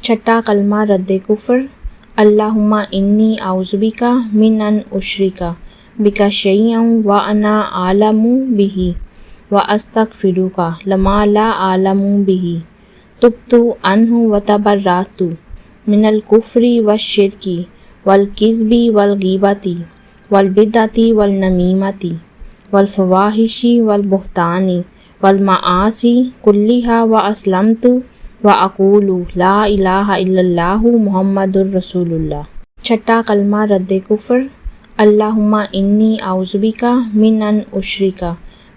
چھٹا کلمہ رد کفر، اللہم انی اعوذ بک من ان اشرک بک شیئا وانا اعلم بہ واستغفرک لما لا اعلم بہ تبت عنہ وتبرأت من الکفر والشرک والکذب والغیبۃ والبدعۃ والنمیمۃ والفواحش والبہتان والمعاصی کلھا واسلمت واقول لا الہ الا اللہ محمد رسول اللہ۔ چھٹا کلمہ رد کفر، اللہم انی اعوذ بک من ان اشرک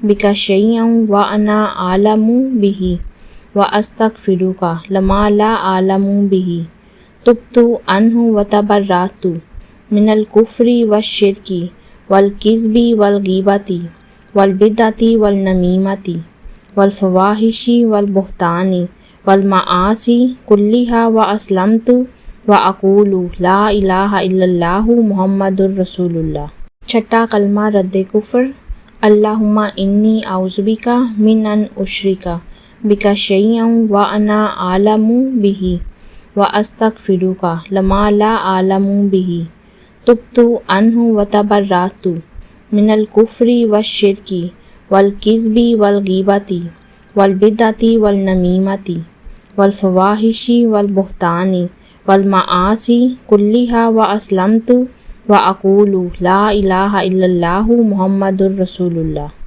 بک شیئا وانا اعلم بہ واستغفرک لما لا اعلم بہ تبت عنہ وتبرأت من الکفر والشرک والکذب والغیبۃ والبدعۃ والنمیمۃ والفواحش والبہتان والمعاصی کلھا واسلمت واقول لا الہ الا اللہ محمد رسول اللہ۔ چھٹا کلمہ رد کفر، اللہم انی اعوذ بک من ان اشرک بک شیئا وانا اعلم بہ واستغفرک لما لا اعلم بہ تبت عنہ وتبرأت من الکفر والشرک والکذب والغیبۃ والبدعۃ والنمیمۃ والفواحش والبہتان والمعاصی کلھا واسلمت واقول لا الہ الا اللہ محمد رسول اللہ۔